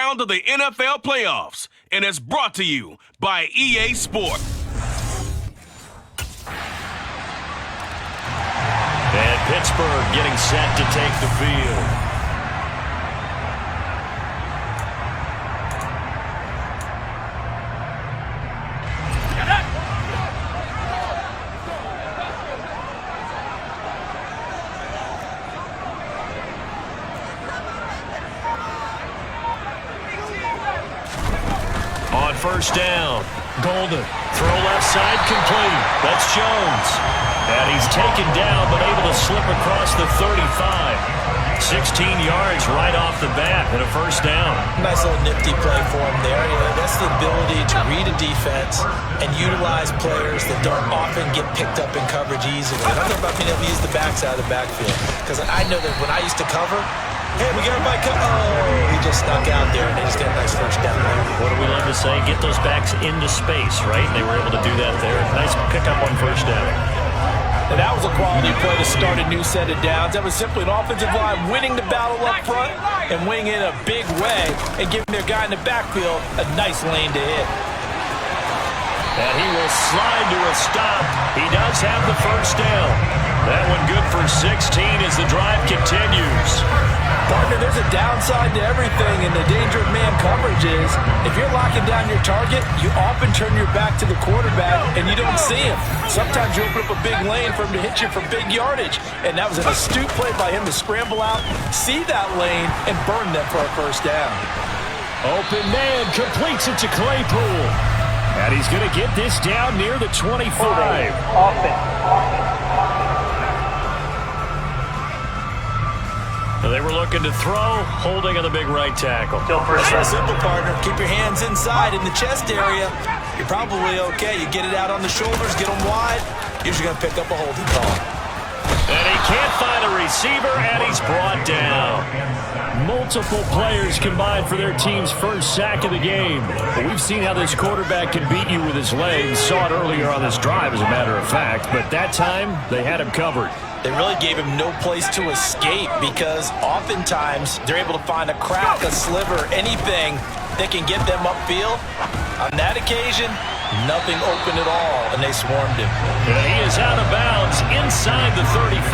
down to the NFL playoffs, and it's brought to you by EA Sports. And Pittsburgh getting set to take the field. On first down, Golden. Throw left side complete. That's Jones. And he's taken down but able to slip across the 35. 16 yards right off the bat and a first down. Nice little nifty play for him there. That's the ability to read a defense and utilize players that don't often get picked up in coverage easily. I'm talking about being able to use the backside of the backfield. Because I know that when I used to cover, hey, we got everybody cover. Oh, he just snuck out there and they just got a nice first down there. What do we love to say? Get those backs into space, right? They were able to do that there. Nice pickup on first down. And that was a quality play to start a new set of downs. That was simply an offensive line winning the battle up front and winning in a big way and giving their guy in the backfield a nice lane to hit. And he will slide to a stop. He does have the first down. That one good for 16 as the drive continues. Partner, there's a downside to everything, and the danger of man coverage is if you're locking down your target, you often turn your back to the quarterback and you don't see him. Sometimes you open up a big lane for him to hit you for big yardage, and that was an astute play by him to scramble out, see that lane, and burn them for a first down. Open man completes it to Claypool. And he's going to get this down near the 25. They were looking to throw, holding on the big right tackle. That's real simple, partner. Keep your hands inside in the chest area. You're probably okay. You get it out on the shoulders, get them wide. Usually going to pick up a holding call. And he can't find a receiver, and he's brought down. Multiple players combined for their team's first sack of the game. But we've seen how this quarterback can beat you with his legs. Saw it earlier on this drive, as a matter of fact. But that time, they had him covered. They really gave him no place to escape because oftentimes they're able to find a crack, a sliver, anything that can get them upfield. On that occasion, nothing open at all, and they swarmed him. And he is out of bounds inside the 35.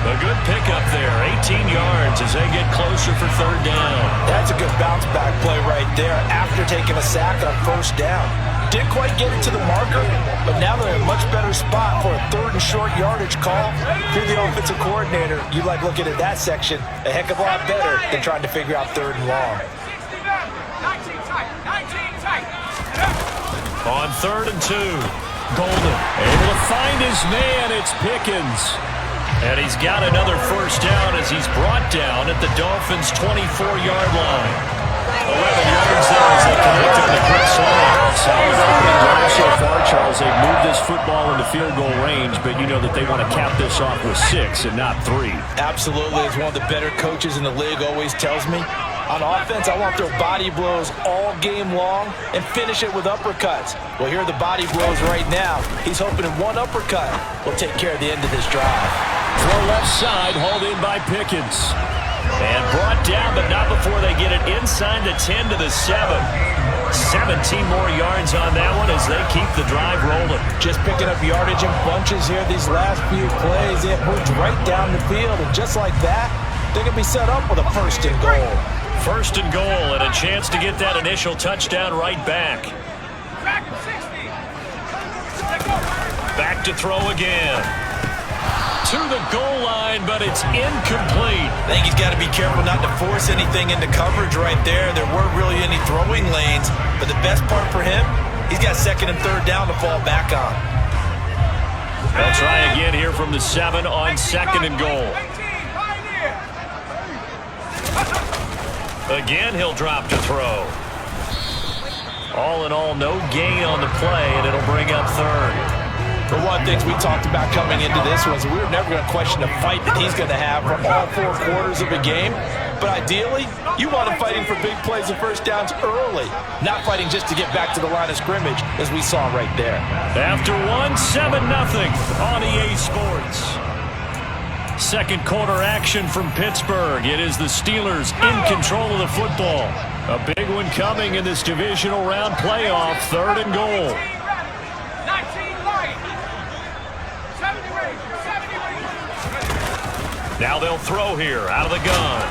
A good pickup there, 18 yards as they get closer for third down. That's a good bounce back play right there after taking a sack on first down. Didn't quite get it to the marker, but now they're in a much better spot for a third and short yardage call. If you're the offensive coordinator, you like looking at that section a heck of a lot better than trying to figure out third and long. On 3rd and 2, Golden able to find his man. It's Pickens. And he's got another first down as he's brought down at the Dolphins' 24-yard line. 11 yards there as they connect on the quick slant. Solid opening drive so far, Charles. They've moved this football into field goal range, but you know that they want to cap this off with 6 and not 3. Absolutely. As one of the better coaches in the league always tells me, on offense, I want their body blows all game long and finish it with uppercuts. Well, here are the body blows right now. He's hoping in one uppercut will take care of the end of this drive. Throw left side, hauled in by Pickens. And brought down, but not before they get it inside the 10 to the 7. 17 more yards on that one as they keep the drive rolling. Just picking up yardage in bunches here these last few plays. They have moved right down the field, and just like that, they're going to be set up with a first and goal. First and goal, and a chance to get that initial touchdown right back. Back to throw again. To the goal line, but it's incomplete. I think he's got to be careful not to force anything into coverage right there. There weren't really any throwing lanes, but the best part for him, he's got 2nd and 3rd down to fall back on. They'll try again here from the 7 on 2nd and goal. Again, he'll drop to throw. All in all, no gain on the play, and it'll bring up 3rd. But one of the things we talked about coming into this was we were never going to question the fight that he's going to have for all 4 quarters of a game. But ideally, you want him fighting for big plays and first downs early, not fighting just to get back to the line of scrimmage, as we saw right there. After 1, 7-0 on EA Sports. Second quarter action from Pittsburgh. It is the Steelers in control of the football. A big one coming in this divisional round playoff. 3rd and goal. Now they'll throw here out of the gun.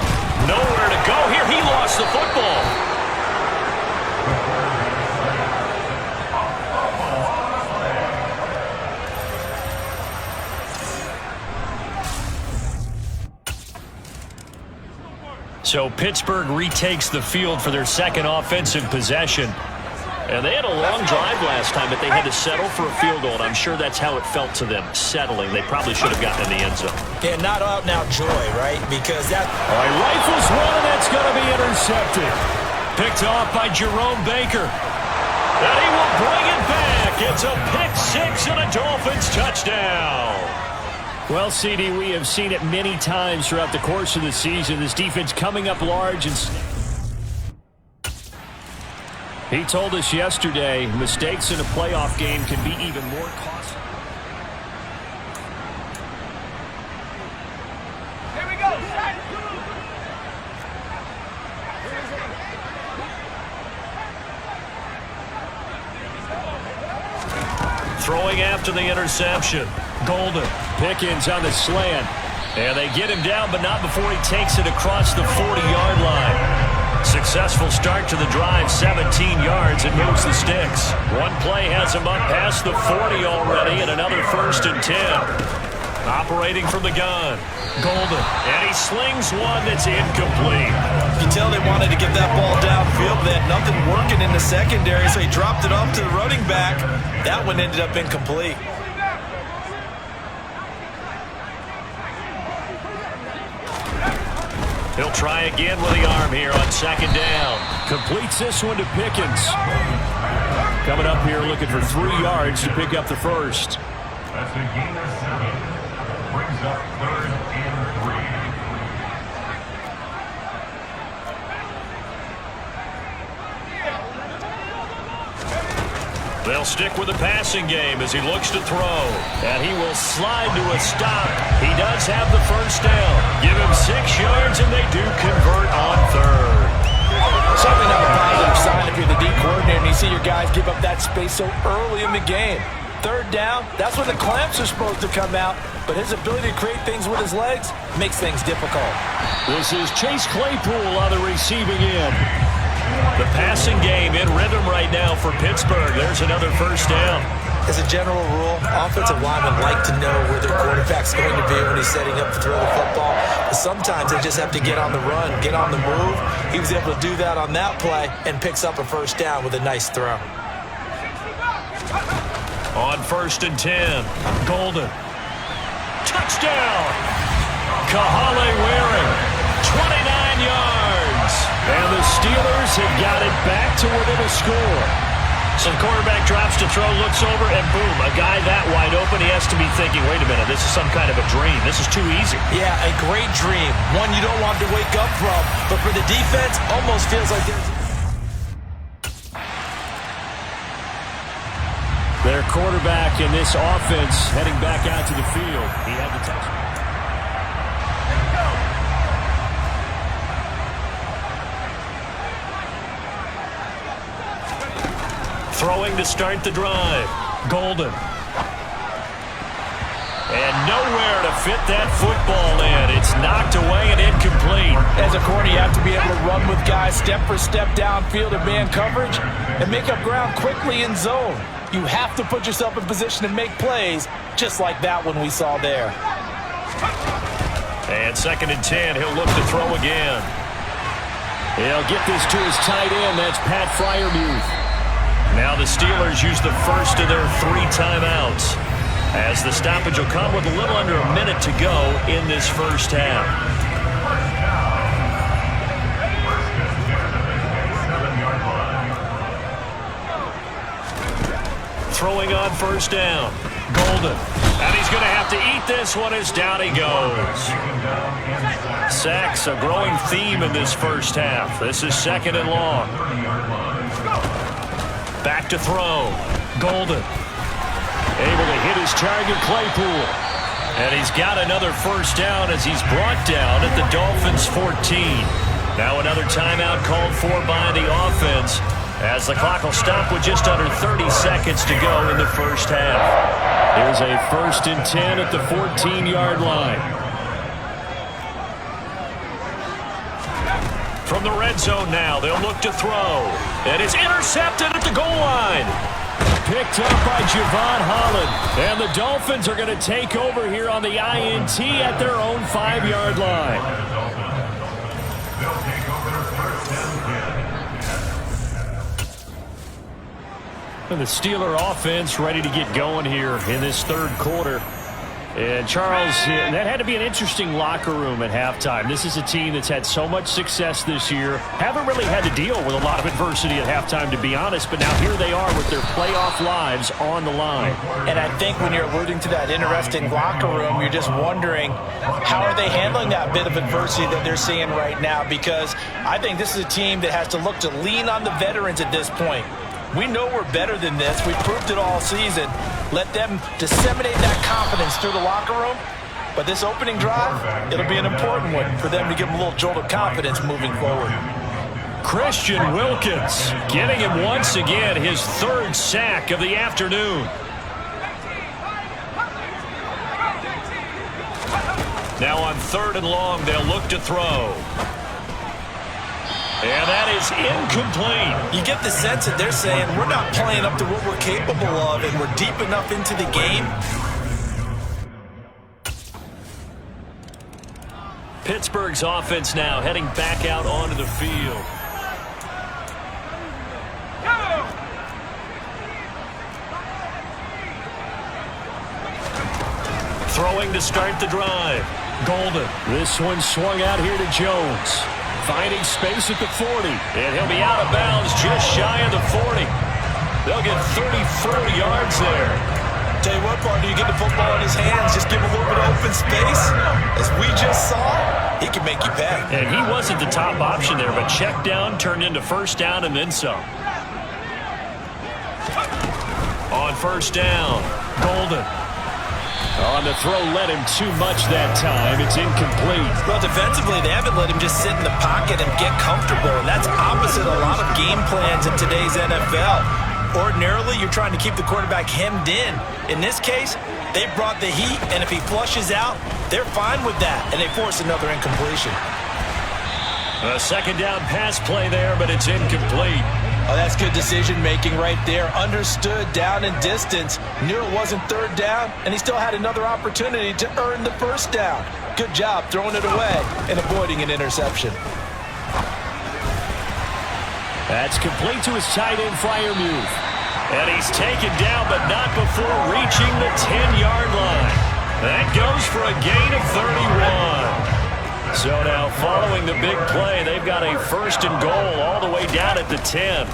Nowhere to go here. He lost the football. So Pittsburgh retakes the field for their second offensive possession. And they had a long drive last time, but they had to settle for a field goal. And I'm sure that's how it felt to them, settling. They probably should have gotten in the end zone. Yeah, not out and out joy, right? Because that... All right, rifles one, and that's going to be intercepted. Picked off by Jerome Baker. And he will bring it back. It's a pick six and a Dolphins touchdown. Well, CD, we have seen it many times throughout the course of the season. This defense coming up large and... He told us yesterday, mistakes in a playoff game can be even more costly. Here we go. Throwing after the interception. Golden. Pickens on the slant. And they get him down, but not before he takes it across the 40-yard line. Successful start to the drive, 17 yards, and moves the sticks. One play has him up past the 40 already, and another 1st and 10. Operating from the gun. Golden. And he slings one that's incomplete. You tell they wanted to get that ball downfield, but they had nothing working in the secondary, so he dropped it off to the running back. That one ended up incomplete. He'll try again with the arm here on 2nd down. Completes this one to Pickens. Coming up here looking for 3 yards to pick up the first. That's a gain of 7. Brings up 3rd and 3. They'll stick with the passing game as he looks to throw. And he will slide to a stop. He does have the first down. Give him 6 yards, and they do convert on 3rd. Certainly not a positive sign if you're the D coordinator and you see your guys give up that space so early in the game. 3rd down, that's when the clamps are supposed to come out. But his ability to create things with his legs makes things difficult. This is Chase Claypool on the receiving end. The passing game in rhythm right now for Pittsburgh. There's another first down. As a general rule, offensive linemen like to know where their quarterback's going to be when he's setting up to throw the football. But sometimes they just have to get on the run, get on the move. He was able to do that on that play and picks up a first down with a nice throw. On 1st and 10, Golden. Touchdown! Kahale Waring, 29 yards. And the Steelers have got it back to within a score. So the quarterback drops to throw, looks over, and boom, a guy that wide open, he has to be thinking, wait a minute, this is some kind of a dream. This is too easy. Yeah, a great dream. One you don't want to wake up from. But for the defense, almost feels like there's... Their quarterback in this offense heading back out to the field. He had the touchdown. Throwing to start the drive. Golden. And nowhere to fit that football in. It's knocked away and incomplete. As a corner, you have to be able to run with guys step for step downfield in man coverage and make up ground quickly in zone. You have to put yourself in position to make plays, just like that one we saw there. And 2nd and 10, he'll look to throw again. He'll get this to his tight end. That's Pat Freiermuth. Now the Steelers use the first of their 3 timeouts, as the stoppage will come with a little under a minute to go in this first half. Throwing on 1st down. Golden. And he's going to have to eat this one as down he goes. Sacks, a growing theme in this first half. This is 2nd and long. Back to throw. Golden. Able to hit his target, Claypool. And he's got another first down as he's brought down at the Dolphins' 14. Now another timeout called for by the offense as the clock will stop with just under 30 seconds to go in the first half. Here's a 1st and 10 at the 14-yard line. From the red zone now, they'll look to throw. And it's intercepted at the goal line. Picked up by Javon Holland. And the Dolphins are going to take over here on the INT at their own 5-yard line. And the Steeler offense ready to get going here in this third quarter. And Charles, that had to be an interesting locker room at halftime. This is a team that's had so much success this year. Haven't really had to deal with a lot of adversity at halftime, to be honest. But now here they are with their playoff lives on the line. And I think when you're alluding to that interesting locker room, you're just wondering how are they handling that bit of adversity that they're seeing right now? Because I think this is a team that has to look to lean on the veterans at this point. We know we're better than this. We've proved it all season. Let them disseminate that confidence through the locker room. But this opening drive, it'll be an important one for them to give them a little jolt of confidence moving forward. Christian Wilkins getting him once again his 3rd sack of the afternoon. Now on 3rd and long, they'll look to throw. And that is incomplete. You get the sense that they're saying we're not playing up to what we're capable of and we're deep enough into the game. Pittsburgh's offense now heading back out onto the field. Throwing to start the drive. Golden. This one swung out here to Jones. Finding space at the 40. And he'll be out of bounds just shy of the 40. They'll get 34 yards there. Tell you what, partner, you get the football in his hands, just give him a little bit of open space. As we just saw, he can make you pay. And he wasn't the top option there, but check down turned into first down and then some. On first down, Golden. On the throw, led him too much that time. It's incomplete. Well, defensively, they haven't let him just sit in the pocket and get comfortable. And that's opposite a lot of game plans in today's NFL. Ordinarily, you're trying to keep the quarterback hemmed in. In this case, they brought the heat, and if he flushes out, they're fine with that, and they force another incompletion. A 2nd down pass play there, but it's incomplete. Oh, that's good decision-making right there. Understood down and distance. Knew it wasn't 3rd down, and he still had another opportunity to earn the 1st down. Good job throwing it away and avoiding an interception. That's complete to his tight end Freiermuth. And he's taken down, but not before reaching the 10-yard line. That goes for a gain of 31. So now following the big play, they've got a 1st and goal all the way down at the 10.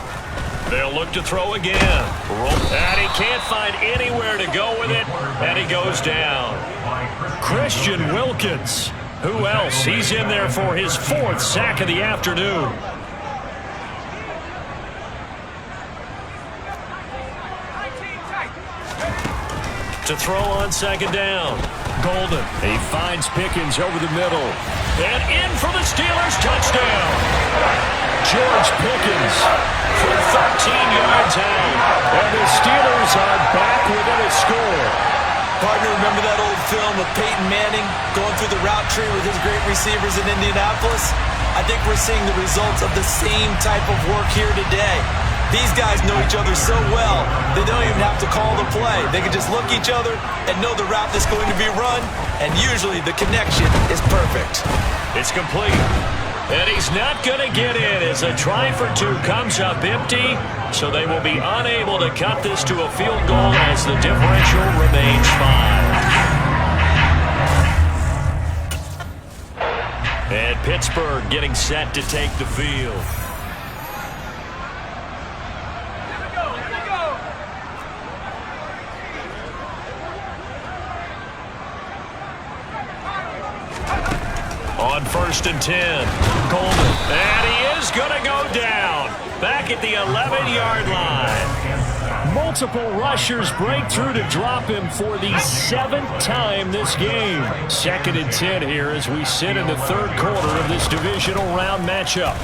They'll look to throw again. And he can't find anywhere to go with it, and he goes down. Christian Wilkins. Who else? He's in there for his 4th sack of the afternoon. To throw on 2nd down. Golden. He finds Pickens over the middle. And in for the Steelers' touchdown. George Pickens for 13 yards out. And the Steelers are back within a score. Partner, remember that old film of Peyton Manning going through the route tree with his great receivers in Indianapolis? I think we're seeing the results of the same type of work here today. These guys know each other so well, they don't even have to call the play. They can just look each other and know the route that's going to be run, and usually the connection is perfect. It's complete. And he's not going to get in as a try for 2 comes up empty, so they will be unable to cut this to a field goal as the differential remains 5. And Pittsburgh getting set to take the field. On 1st and 10, Golden. And he is going to go down. back at the 11-yard line. Multiple rushers break through to drop him for the 7th time this game. 2nd and 10 here as we sit in the 3rd quarter of this divisional round matchup.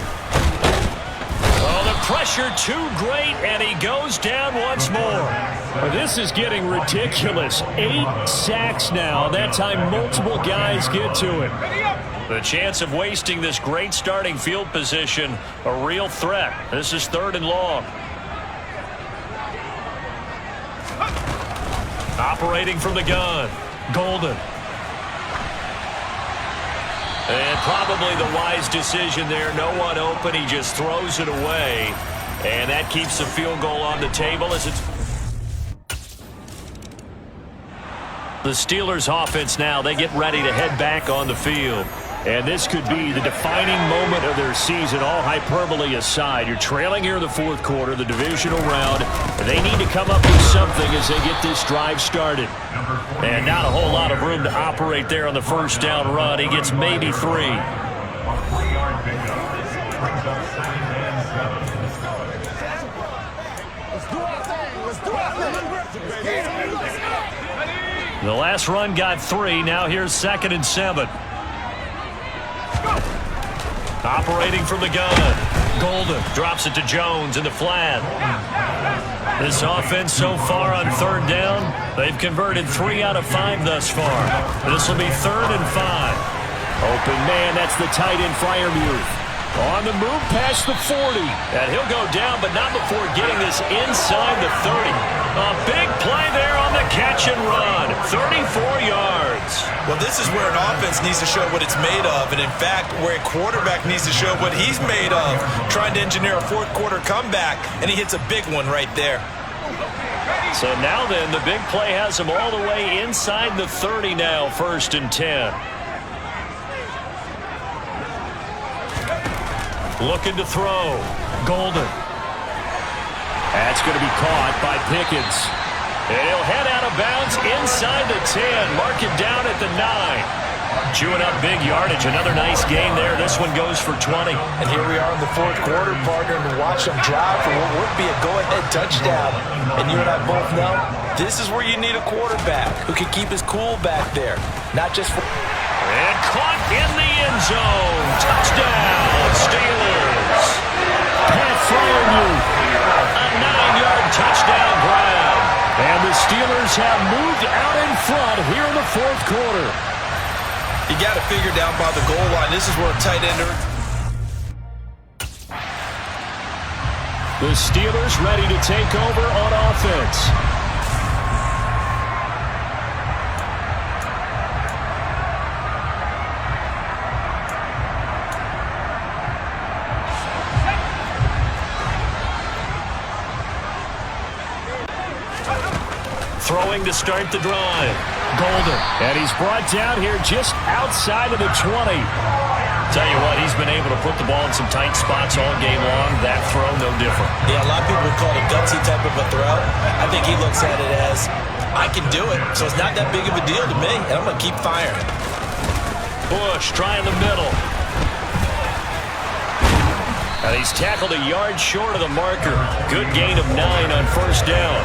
Oh, the pressure too great, and he goes down once more. This is getting ridiculous. 8 sacks now. That time multiple guys get to it. The chance of wasting this great starting field position, a real threat. This is 3rd and long. Operating from the gun, Golden. And probably the wise decision there. No one open. He just throws it away. And that keeps the field goal on the table as it's... The Steelers offense now, they get ready to head back on the field. And this could be the defining moment of their season, all hyperbole aside. You're trailing here in the 4th quarter, the divisional round. They need to come up with something as they get this drive started. And not a whole lot of room to operate there on the 1st down run. He gets maybe 3. 3-yard pickup. Brings up 2nd and 7. The last run got 3. Now here's 2nd and 7. Operating from the gun. Golden drops it to Jones in the flat. This offense so far on 3rd down, they've converted 3 out of 5 thus far. This will be 3rd and 5. Open man, that's the tight end Freiermuth. On the move past the 40. And he'll go down, but not before getting this inside the 30. A big play there on the catch and run. 34 yards. Well, this is where an offense needs to show what it's made of. And, in fact, where a quarterback needs to show what he's made of. Trying to engineer a 4th quarter comeback, and he hits a big one right there. So now then, the big play has him all the way inside the 30 now, 1st and 10. Looking to throw. Golden. That's going to be caught by Pickens. And he'll head out of bounds inside the 10. Mark it down at the 9. Chewing up big yardage. Another nice game there. This one goes for 20. And here we are in the 4th quarter, partner, and watch them drive for what would be a go-ahead touchdown. And you and I both know this is where you need a quarterback who can keep his cool back there. Not just for... And caught in the end zone. Touchdown, Steelers. Pat Freiermuth. A 9-yard touchdown grab. And the Steelers have moved out in front here in the 4th quarter. You got to figure down by the goal line. This is where a tight end... The Steelers ready to take over on offense. Throwing to start the drive. Golden. And he's brought down here just outside of the 20. Tell you what, he's been able to put the ball in some tight spots all game long. That throw, no different. Yeah, a lot of people would call it a gutsy type of a throw. I think he looks at it as, I can do it, so it's not that big of a deal to me, and I'm going to keep firing. Bush trying the middle. And he's tackled a yard short of the marker. Good gain of 9 on 1st down.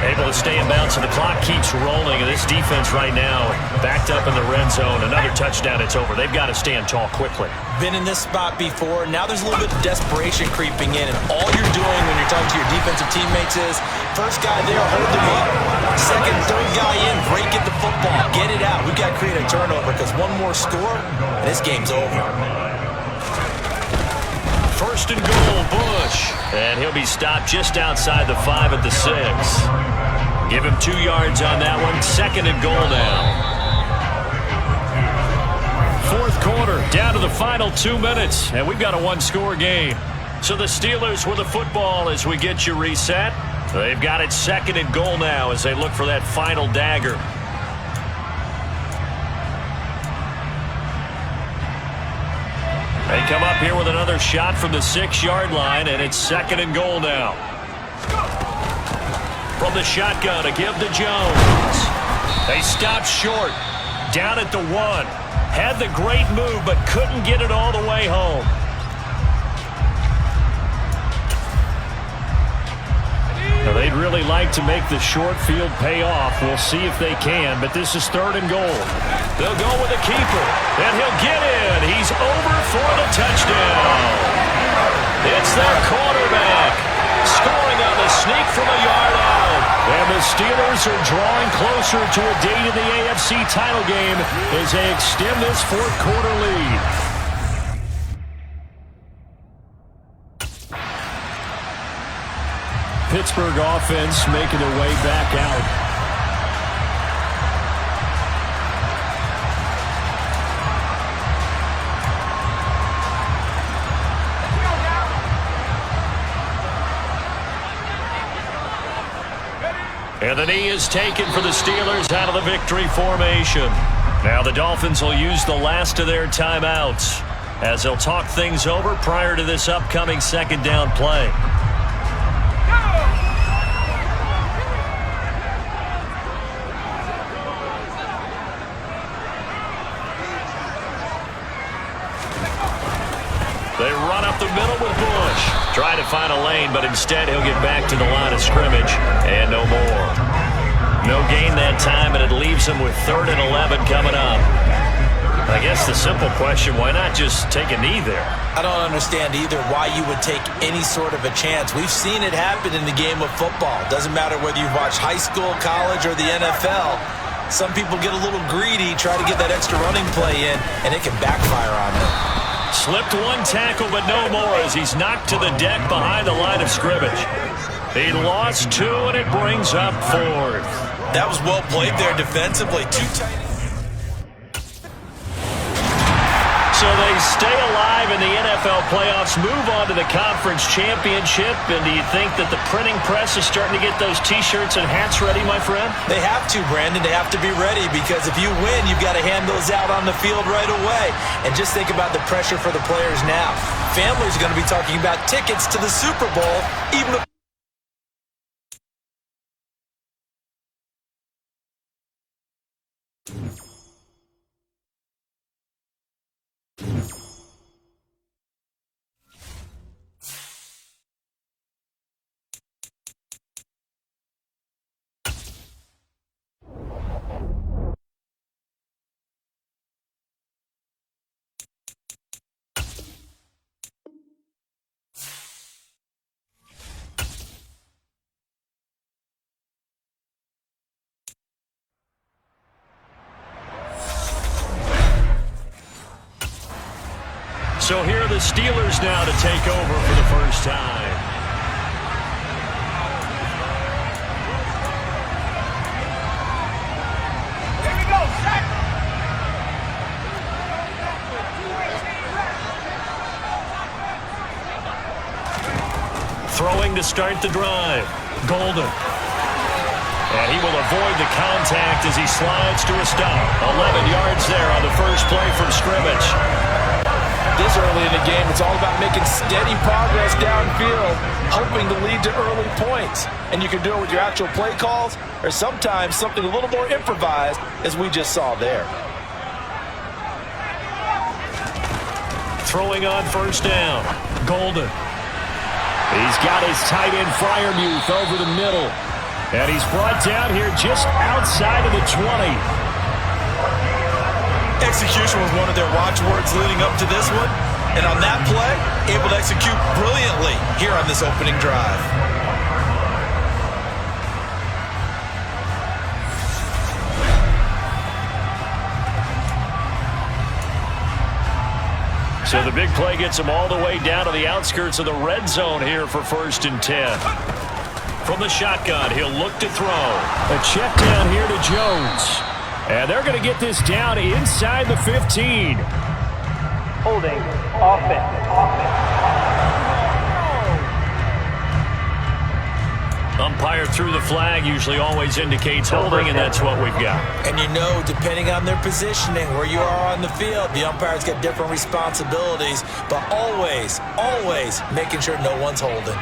Able to stay in bounds, and the clock keeps rolling. And this defense right now backed up in the red zone. Another touchdown, it's over. They've got to stand tall quickly. Been in this spot before. Now there's a little bit of desperation creeping in. And all you're doing when you're talking to your defensive teammates is, first guy there, hold him up. Second, third guy in, break it the football. Get it out. We've got to create a turnover because one more score, and this game's over. 1st and goal, Bush. And he'll be stopped just outside the 5 at the 6. Give him 2 yards on that one. 2nd and goal now. 4th quarter, down to the final 2 minutes. And we've got a 1-score game. So the Steelers with the football as we get you reset. They've got it 2nd and goal now as they look for that final dagger. They come up here with another shot from the 6-yard line, and it's 2nd and goal now. From the shotgun, a give to Jones. They stopped short. Down at the 1. Had the great move, but couldn't get it all the way home. really like to make the short field pay off. We'll see if they can, but this is 3rd and goal. They'll go with the keeper, and he'll get in. He's over for the touchdown. It's their quarterback, scoring on the sneak from a yard out. And the Steelers are drawing closer to a date in the AFC title game as they extend this 4th quarter lead. Pittsburgh offense making their way back out. And the knee is taken for the Steelers out of the victory formation. Now the Dolphins will use the last of their timeouts as they'll talk things over prior to this upcoming 2nd down play. They run up the middle with Bush. Trying to find a lane, but instead he'll get back to the line of scrimmage. And no more. No gain that time, and it leaves him with 3rd and 11 coming up. I guess the simple question, why not just take a knee there? I don't understand either why you would take any sort of a chance. We've seen it happen in the game of football. Doesn't matter whether you've watched high school, college, or the NFL. Some people get a little greedy, try to get that extra running play in, and it can backfire on them. Slipped one tackle, but no more as he's knocked to the deck behind the line of scrimmage. He lost 2, and it brings up 4th. That was well played there defensively. Too tight. So they stay alive in the NFL playoffs, move on to the conference championship. And do you think that the printing press is starting to get those T-shirts and hats ready, my friend? They have to, Brandon. They have to be ready because if you win, you've got to hand those out on the field right away. And just think about the pressure for the players now. Families are going to be talking about tickets to the Super Bowl, even if So here are the Steelers now to take over for the first time. Here we go, set! Throwing to start the drive. Golden. And he will avoid the contact as he slides to a stop. 11 yards there on the first play from scrimmage. this early in the game, it's all about making steady progress downfield, hoping to lead to early points. And you can do it with your actual play calls or sometimes something a little more improvised, as we just saw there. Throwing on first down. Golden. He's got his tight end Freiermuth over the middle. And he's brought down here just outside of the 20. Execution was one of their watchwords leading up to this one. And on that play, able to execute brilliantly here on this opening drive. So the big play gets him all the way down to the outskirts of the red zone here for 1st and 10. From the shotgun, he'll look to throw. A check down here to Jones. And they're going to get this down inside the 15. Holding, offense. Umpire threw the flag, usually always indicates holding, and that's what we've got. And you know, depending on their positioning, where you are on the field, the umpires get different responsibilities, but always, always making sure no one's holding.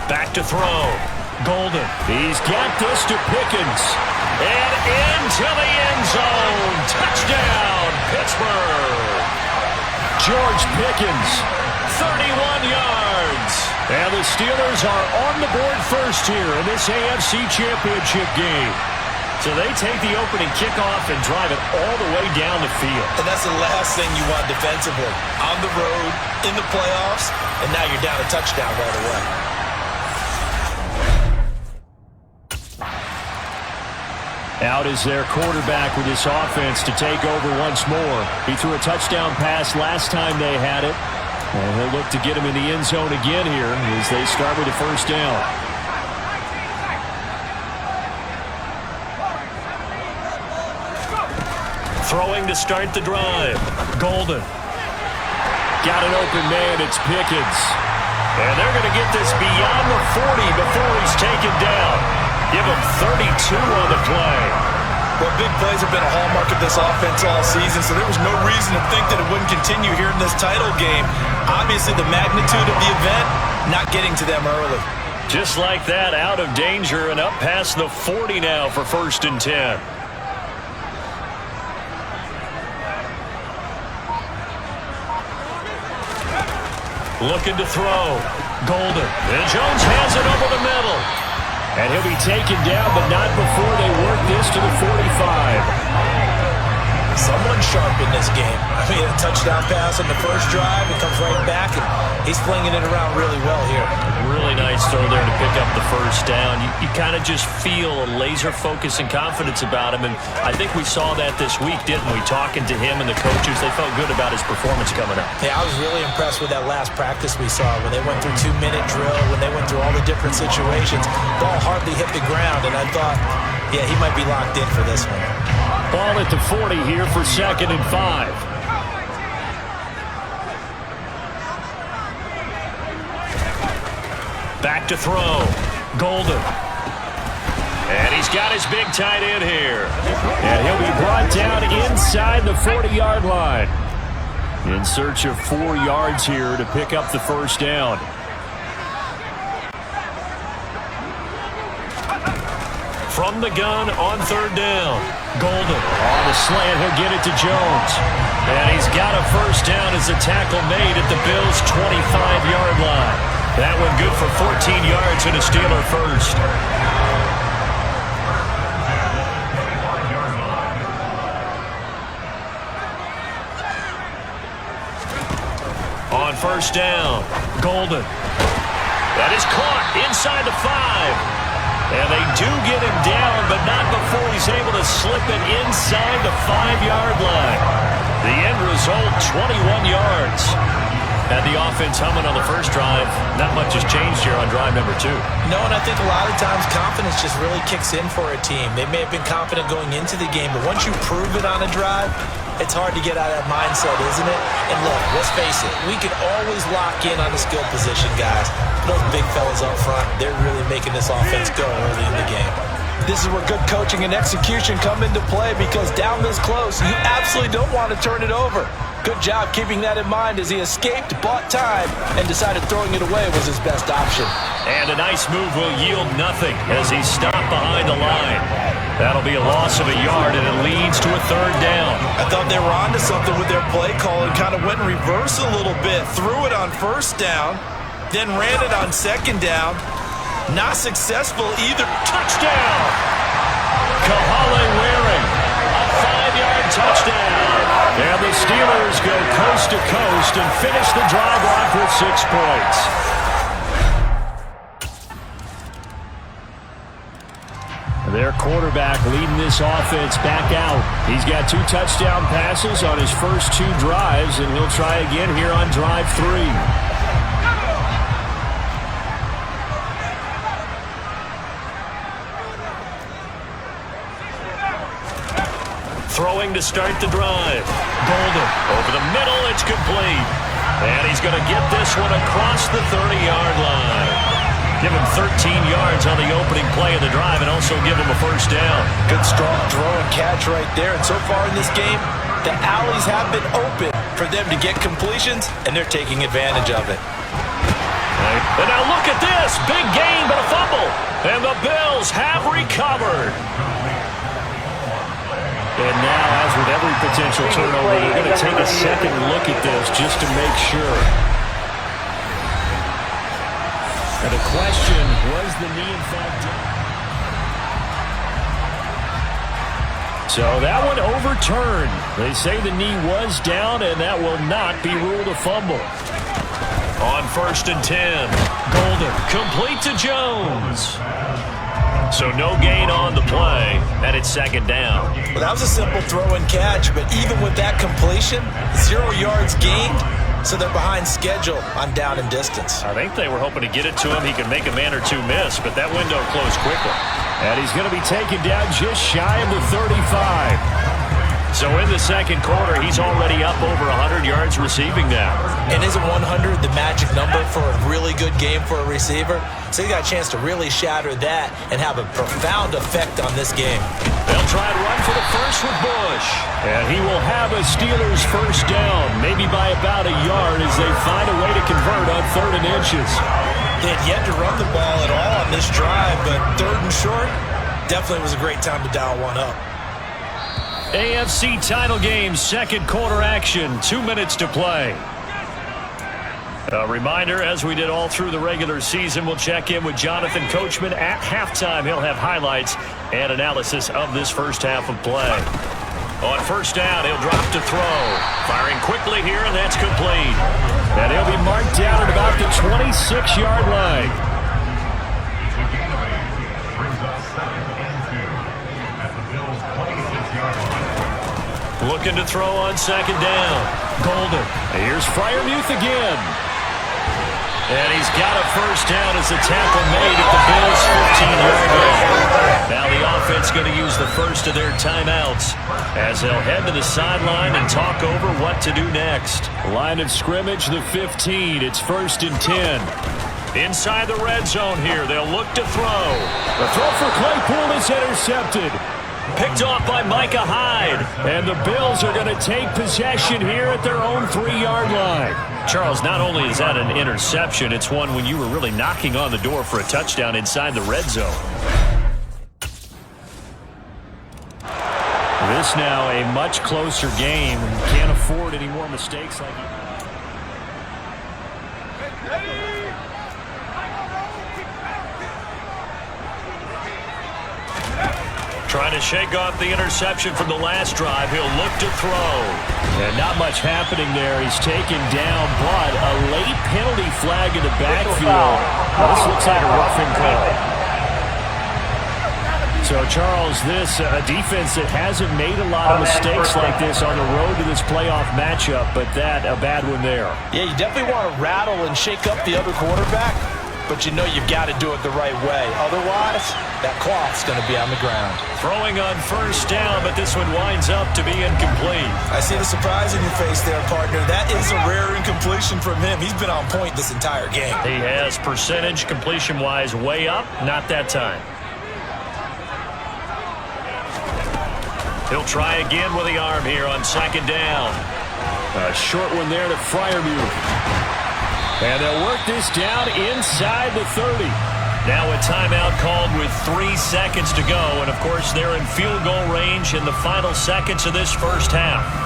Back to throw. Golden. He's got this to Pickens. And into the end zone. Touchdown, Pittsburgh. George Pickens, 31 yards. And the Steelers are on the board first here in this AFC Championship game. So they take the opening kickoff and drive it all the way down the field. And that's the last thing you want defensively. On the road, in the playoffs, and now you're down a touchdown right away. Out is their quarterback with this offense to take over once more. He threw a touchdown pass last time they had it. And he'll look to get him in the end zone again here as they start with a first down. Throwing to start the drive. Golden. Got an open man. It's Pickens. And they're going to get this beyond the 40 before he's taken down. Give him 32 on the play. Well, big plays have been a hallmark of this offense all season, so there was no reason to think that it wouldn't continue here in this title game. Obviously, the magnitude of the event, not getting to them early. Just like that, out of danger and up past the 40 now for 1st and 10. Looking to throw. Golden. And Jones has it over the middle. And he'll be taken down, but not before they work this to the 45. Someone sharp in this game. I mean, a touchdown pass on the first drive. It comes right back, and he's flinging it around really well here. Really nice throw there to pick up the first down. You kind of just feel a laser focus and confidence about him, and I think we saw that this week, didn't we? Talking to him and the coaches, they felt good about his performance coming up. Yeah, I was really impressed with that last practice we saw when they went through 2-minute drill, when they went through all the different situations. Ball hardly hit the ground, and I thought, yeah, he might be locked in for this one. Ball at the 40 here for 2nd and 5. Back to throw. Golden. And he's got his big tight end here. And he'll be brought down inside the 40-yard line. In search of 4 yards here to pick up the first down. From the gun on 3rd down. Golden on the slant. He'll get it to Jones. And he's got a first down as the tackle made at the Bills' 25-yard line. That one good for 14 yards and a Steeler first. On first down, Golden. That is caught inside the 5. And they do get him down, but not before he's able to slip it inside the 5-yard line. The end result, 21 yards. Had the offense humming on the first drive. Not much has changed here on drive number 2. No, and I think a lot of times confidence just really kicks in for a team. They may have been confident going into the game, but once you prove it on a drive, it's hard to get out of that mindset, isn't it? And look, let's face it, we can always lock in on the skill position, guys. Those big fellas up front, they're really making this offense go early in the game. This is where good coaching and execution come into play, because down this close, you absolutely don't want to turn it over. Good job keeping that in mind as he escaped, bought time, and decided throwing it away was his best option. And a nice move will yield nothing as he stopped behind the line. That'll be a loss of a yard, and it leads to a 3rd down. I thought they were onto something with their play call and kind of went in reverse a little bit. Threw it on 1st down, then ran it on 2nd down. Not successful either. Touchdown! Kahale Waring. A 5-yard touchdown. And the Steelers go coast to coast and finish the drive off with 6 points. Their quarterback leading this offense back out. He's got 2 touchdown passes on his first 2 drives, and he'll try again here on drive 3. Throwing to start the drive. Golden over the middle. It's complete. And he's going to get this one across the 30-yard line. Give him 13 yards on the opening play of the drive and also give him a first down. Good strong throw and catch right there. And so far in this game, the alleys have been open for them to get completions, and they're taking advantage of it. And now look at this. Big gain, but a fumble. And the Bills have recovered. And now, as with every potential turnover, they're going to take a second look at this just to make sure. And the question, was the knee in fact down? So that one overturned. They say the knee was down, and that will not be ruled a fumble. On 1st and 10, Golden complete to Jones. So no gain on the play, and it's 2nd down. Well, that was a simple throw and catch, but even with that completion, 0 yards gained, so they're behind schedule on down and distance. I think they were hoping to get it to him. He could make a man or two miss, but that window closed quickly. And he's going to be taken down just shy of the 35. So in the 2nd quarter, he's already up over 100 yards receiving now. And isn't 100 the magic number for a really good game for a receiver? So he got a chance to really shatter that and have a profound effect on this game. They'll try and run for the first with Bush. And he will have a Steelers first down, maybe by about a yard as they find a way to convert on 3rd and inches. They had yet to run the ball at all on this drive, but 3rd and short definitely was a great time to dial one up. AFC title game, 2nd quarter action, 2 minutes to play. A reminder, as we did all through the regular season, we'll check in with Jonathan Coachman at halftime. He'll have highlights and analysis of this first half of play. On 1st down, he'll drop to throw. Firing quickly here, and that's complete. And he'll be marked down at about the 26-yard line. Brings up 2nd and 2 at the Bills' 26-yard line. Looking to throw on 2nd down. Golden. Here's Freiermuth again. And he's got a first down as the tackle made at the Bills' 15-yard line. Now the offense going to use the first of their timeouts as they'll head to the sideline and talk over what to do next. Line of scrimmage, the 15. It's 1st and 10. Inside the red zone here, they'll look to throw. The throw for Claypool is intercepted. Picked off by Micah Hyde. And the Bills are going to take possession here at their own 3-yard line. Charles, not only is that an interception, it's one when you were really knocking on the door for a touchdown inside the red zone. This now a much closer game. Can't afford any more mistakes like that. Trying to shake off the interception from the last drive. He'll look to throw. And not much happening there. He's taken down, but a late penalty flag in the backfield. This looks like a roughing call. So, Charles, this a defense that hasn't made a lot of mistakes like this on the road to this playoff matchup, but that a bad one there. Yeah, you definitely want to rattle and shake up the other quarterback, but you know you've got to do it the right way. Otherwise, that cloth's going to be on the ground. Throwing on 1st down, but this one winds up to be incomplete. I see the surprise in your face there, partner. That is a rare incompletion from him. He's been on point this entire game. He has percentage completion-wise way up, not that time. He'll try again with the arm here on 2nd down. A short one there to Freiermuth. And they'll work this down inside the 30. Now a timeout called with 3 seconds to go. And, of course, they're in field goal range in the final seconds of this first half.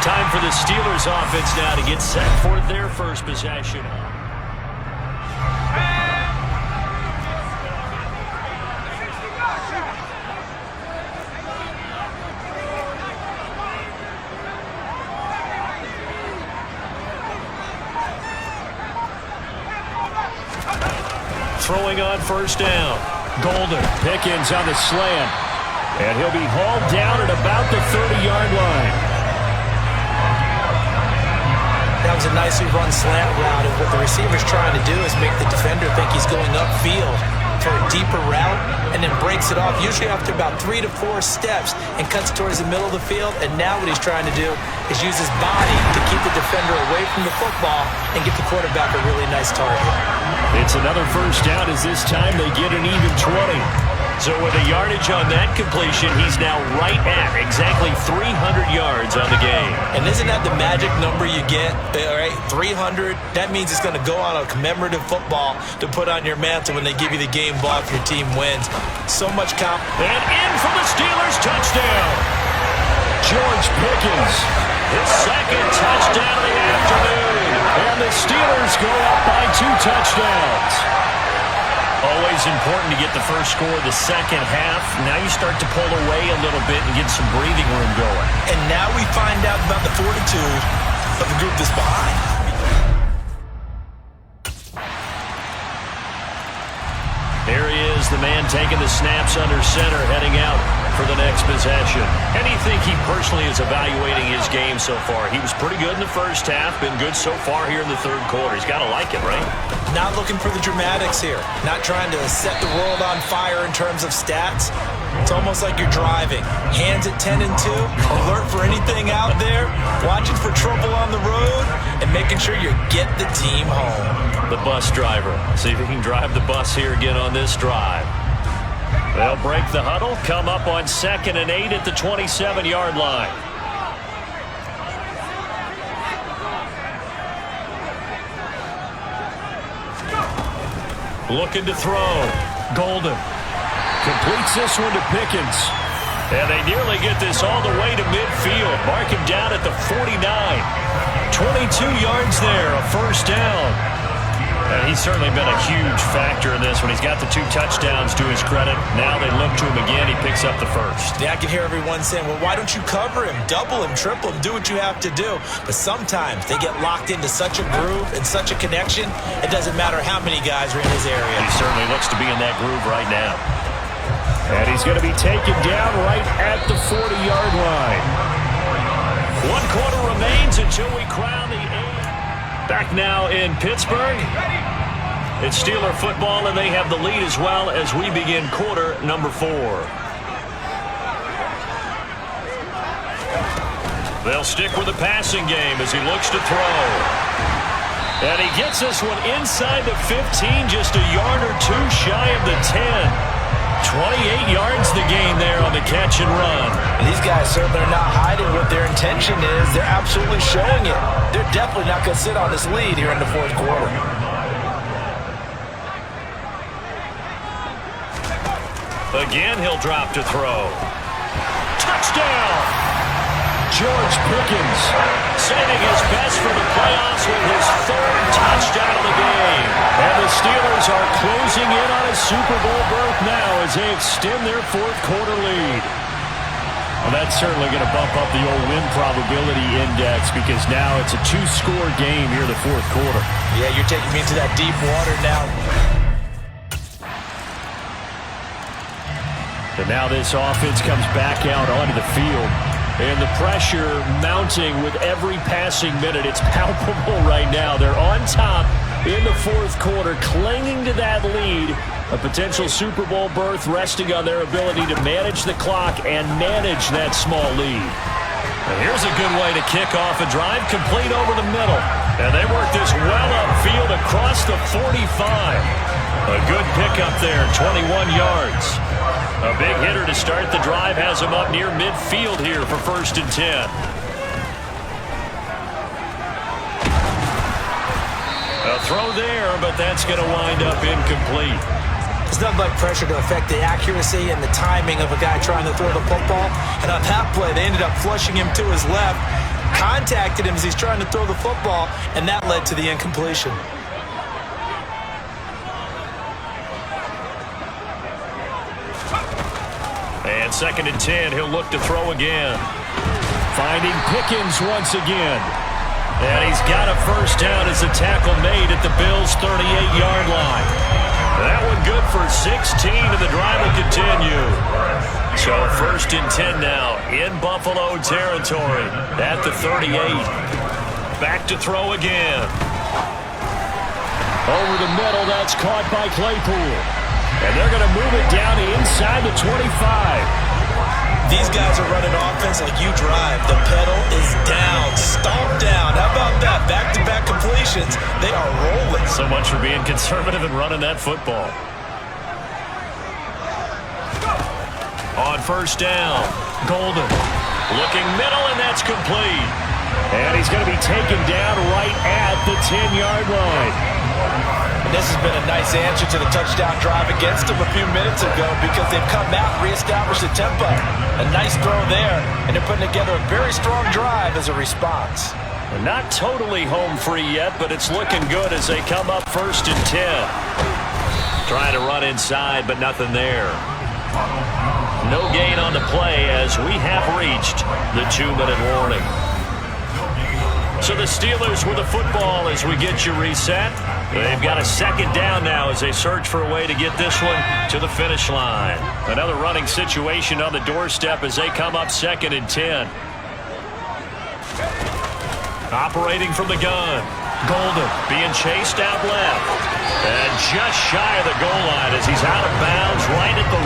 Time for the Steelers offense now to get set for their first possession. Throwing on 1st down. Golden. Pickens on the slant. And he'll be hauled down at about the 30-yard line. That was a nicely run slant route, and what the receiver's trying to do is make the defender think he's going upfield for a deeper route, and then breaks it off, usually after about 3 to 4 steps, and cuts towards the middle of the field. And now what he's trying to do is use his body to keep the defender away from the football and get the quarterback a really nice target. It's another first down as this time they get an even 20. So with a yardage on that completion, he's now right at exactly 300 yards on the game. And isn't that the magic number you get? All right, 300. That means it's going to go on a commemorative football to put on your mantle when they give you the game ball if your team wins. So much confidence. And in for the Steelers touchdown. Pickens. His second touchdown of the afternoon. And the Steelers go up by 2 touchdowns. Always important to get the first score of the second half. Now you start to pull away a little bit and get some breathing room going. And now we find out about the fortitude of the group that's behind. Here he is, the man taking the snaps under center, heading out for the next possession. And you think he personally is evaluating his game so far? He was pretty good in the first half, been good so far here in the third quarter. He's got to like it, right? Not looking for the dramatics here. Not trying to set the world on fire in terms of stats. It's almost like you're driving. Hands at 10 and 2, alert for anything out there, watching for trouble on the road, and making sure you get the team home. The bus driver. See if he can drive the bus here again on this drive. They'll break the huddle, come up on 2nd and 8 at the 27-yard line. Looking to throw. Golden. Completes this one to Pickens. And they nearly get this all the way to midfield. Mark him down at the 49. 22 yards there, a first down. And he's certainly been a huge factor in this one. He's got the 2 touchdowns to his credit. Now they look to him again. He picks up the first. Yeah, I can hear everyone saying, well, why don't you cover him, double him, triple him, do what you have to do. But sometimes they get locked into such a groove and such a connection, it doesn't matter how many guys are in his area. He certainly looks to be in that groove right now. And he's going to be taken down right at the 40-yard line. 1 quarter remains until we crown the 8th. Back now in Pittsburgh. It's Steeler football, and they have the lead as well as we begin quarter number 4. They'll stick with the passing game as he looks to throw. And he gets this one inside the 15, just a yard or 2 shy of the 10. 28 yards the gain there on the catch and run. And these guys certainly are not hiding what their intention is. They're absolutely showing it. They're definitely not going to sit on this lead here in the 4th quarter. Again, he'll drop to throw. Touchdown! George Pickens saving his best for the playoffs with his 3rd touchdown of the game. And the Steelers are closing in on a Super Bowl berth now as they extend their 4th quarter lead. Well, that's certainly going to bump up the old win probability index because now it's a 2-score game here in the 4th quarter. Yeah, you're taking me into that deep water now. And now this offense comes back out onto the field. And the pressure mounting with every passing minute. It's palpable right now. They're on top in the 4th quarter, clinging to that lead. A potential Super Bowl berth resting on their ability to manage the clock and manage that small lead. And here's a good way to kick off a drive, complete over the middle. And they work this well upfield across the 45. A good pickup there, 21 yards. A big hitter to start the drive has him up near midfield here for 1st and 10. A throw there, but that's going to wind up incomplete. There's nothing like pressure to affect the accuracy and the timing of a guy trying to throw the football. And on that play, they ended up flushing him to his left, contacted him as he's trying to throw the football, and that led to the incompletion. And 2nd and 10, he'll look to throw again. Finding Pickens once again. And he's got a first down as a tackle made at the Bills' 38-yard line. That one good for 16, and the drive will continue. So 1st and 10 now in Buffalo territory at the 38. Back to throw again. Over the middle, that's caught by Claypool. And they're going to move it down inside the 25. These guys are running offense like you drive. The pedal is down, stomped down. How about that? Back-to-back completions. They are rolling. So much for being conservative and running that football. On 1st down, Golden. Looking middle, and that's complete. And he's going to be taken down right at the 10-yard line. And this has been a nice answer to the touchdown drive against them a few minutes ago because they've come out and reestablished the tempo. A nice throw there, and they're putting together a very strong drive as a response. They're not totally home free yet, but it's looking good as they come up 1st and 10. Trying to run inside, but nothing there. No gain on the play as we have reached the 2-minute warning. So the Steelers with the football as we get you reset. They've got a 2nd down now as they search for a way to get this one to the finish line. Another running situation on the doorstep as they come up 2nd and 10. Operating from the gun. Golden being chased out left. And just shy of the goal line as he's out of bounds right at the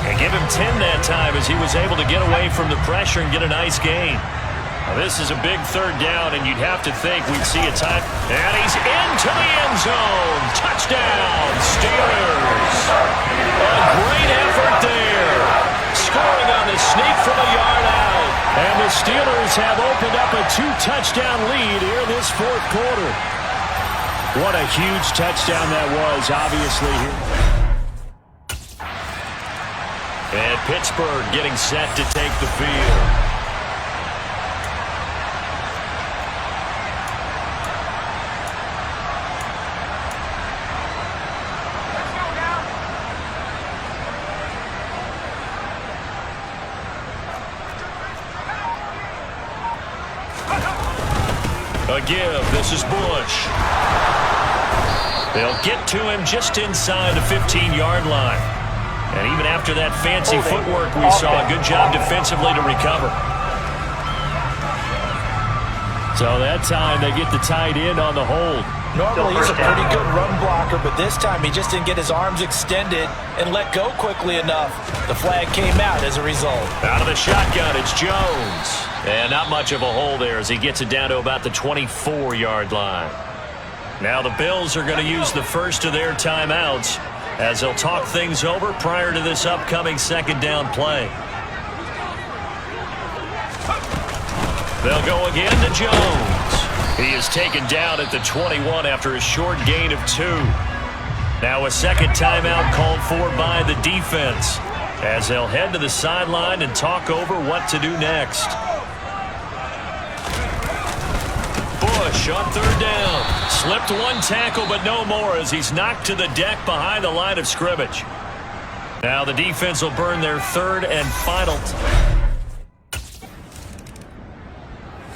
1. And give him 10 that time as he was able to get away from the pressure and get a nice gain. Now this is a big 3rd down, and you'd have to think we'd see a time. And he's into the end zone. Touchdown, Steelers. A great effort there. Scoring on the sneak from a yard out. And the Steelers have opened up a 2-touchdown lead here this 4th quarter. What a huge touchdown that was, obviously. And Pittsburgh getting set to take the field. A give. This is Bush. They'll get to him just inside the 15-yard line. And even after that fancy footwork we saw, a good job defensively to recover. So that time they get the tight end on the hold. Normally he's a pretty good run blocker, but this time he just didn't get his arms extended and let go quickly enough. The flag came out as a result. Out of the shotgun, it's Jones. And not much of a hole there as he gets it down to about the 24-yard line. Now the Bills are going to use the first of their timeouts as they'll talk things over prior to this upcoming 2nd down play. They'll go again to Jones. He is taken down at the 21 after a short gain of 2. Now a 2nd timeout called for by the defense as they'll head to the sideline and talk over what to do next. Bush on 3rd down. Slipped 1 tackle, but no more as he's knocked to the deck behind the line of scrimmage. Now the defense will burn their 3rd and final.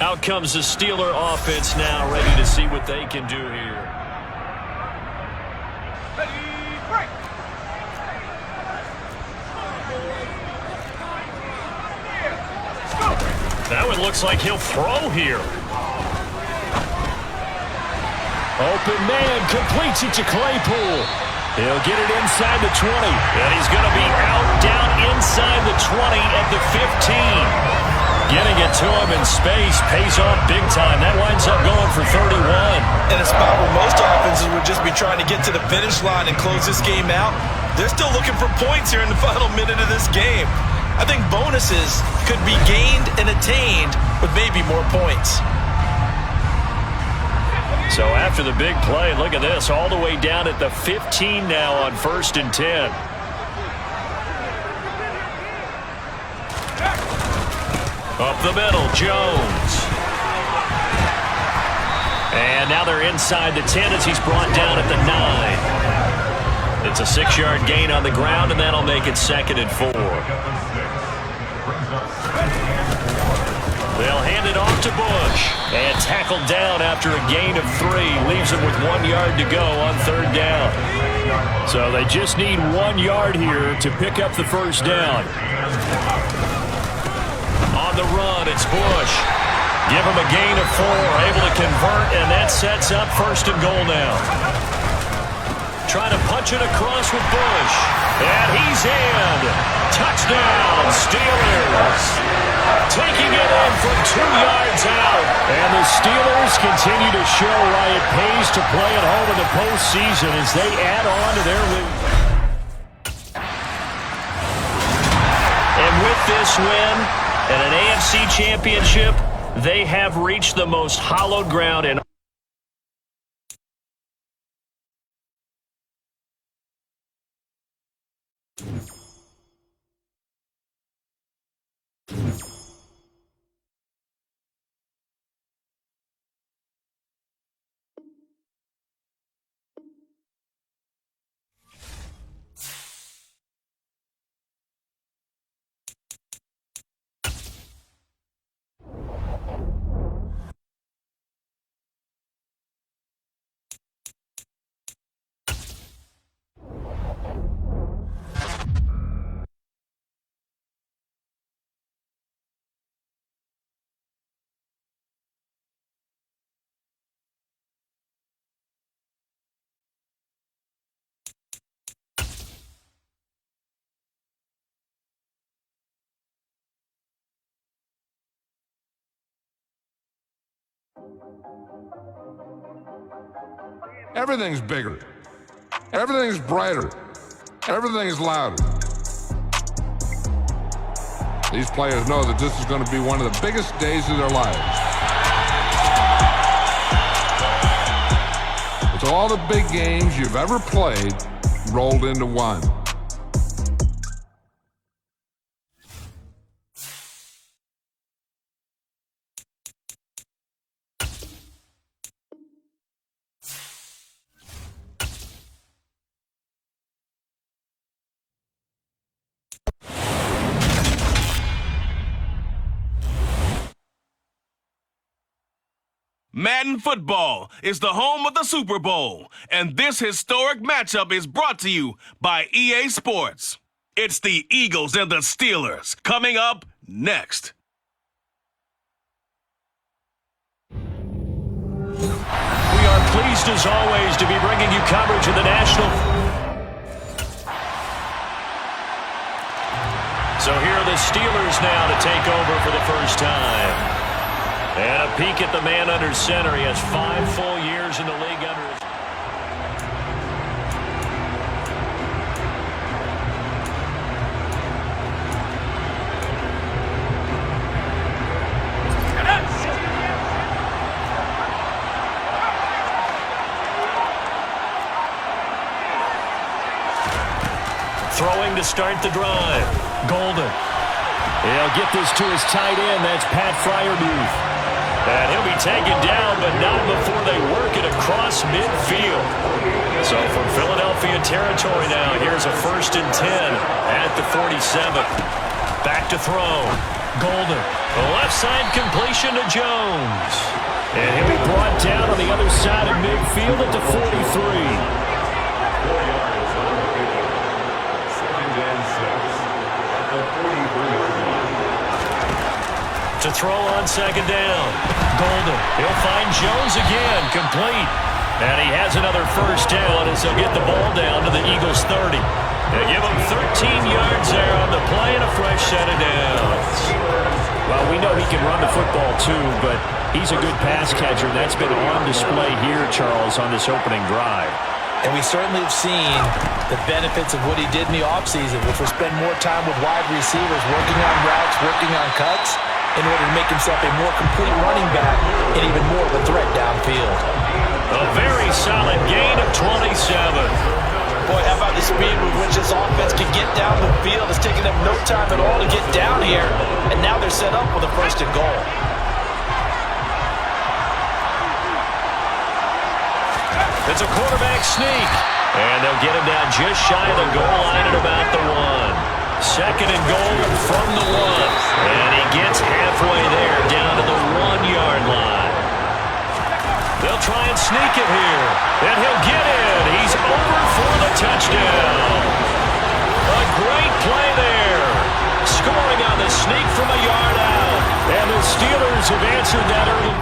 Out comes the Steeler offense now, ready to see what they can do here. Now it looks like he'll throw here. Open man completes it to Claypool. He'll get it inside the 20. And he's going to be out down inside the 20 at the 15. Getting it to him in space pays off big time. That winds up going for 31. In a spot where most offenses would just be trying to get to the finish line and close this game out, they're still looking for points here in the final minute of this game. I think bonuses could be gained and attained with maybe more points. So after the big play, look at this, all the way down at the 15 now on 1st and 10. Up the middle, Jones. And now they're inside the 10 as he's brought down at the 9. It's a 6-yard gain on the ground, and that'll make it 2nd and 4. They'll hand it off to Bush. And tackled down after a gain of 3. Leaves him with 1 yard to go on 3rd down. So they just need 1 yard here to pick up the 1st down. On the run, it's Bush. Give him a gain of 4. Able to convert, and that sets up 1st and goal now. Trying to punch it across with Bush. And he's in. Touchdown, Steelers. Taking it in from 2 yards out. And the Steelers continue to show why it pays to play at home in the postseason as they add on to their lead. And with this win and an AFC championship, they have reached the most hallowed ground in Everything's bigger. Everything's brighter. Everything's louder. These players know that this is going to be one of the biggest days of their lives. It's all the big games you've ever played rolled into one. Madden Football is the home of the Super Bowl, and this historic matchup is brought to you by EA Sports. It's the Eagles and the Steelers coming up next. We are pleased as always to be bringing you coverage of the national. So here are the Steelers now to take over for the first time. And a peek at the man under center. He has 5 full years in the league under his... Throwing to start the drive. Golden. He'll get this to his tight end. That's Pat Fryermuth. And he'll be taken down, but not before they work it across midfield. So from Philadelphia territory now, here's a 1st and 10 at the 47. Back to throw. Golden. The left side completion to Jones. And he'll be brought down on the other side of midfield at the 43. 4 yards on the pickup. 2nd and 6 at the 43. To throw on 2nd down. Golden. He'll find Jones again. Complete. And he has another 1st down as he'll get the ball down to the Eagles' 30. They give him 13 yards there on the play and a fresh set of downs. Well, we know he can run the football too, but he's a good pass catcher. That's been on display here, Charles, on this opening drive. And we certainly have seen the benefits of what he did in the offseason, which was spend more time with wide receivers, working on routes, working on cuts, in order to make himself a more complete running back and even more of a threat downfield. A very solid gain of 27. Boy, how about the speed with which this offense can get down the field? It's taken them no time at all to get down here, and now they're set up with a 1st and goal. It's a quarterback sneak, and they'll get him down just shy of the goal line at about the 1. 2nd and goal from the 1. And he gets halfway there, down to the 1-yard line. They'll try and sneak it here. And he'll get in. He's over for the touchdown. A great play there. Scoring on the sneak from a yard out. And the Steelers have answered that early.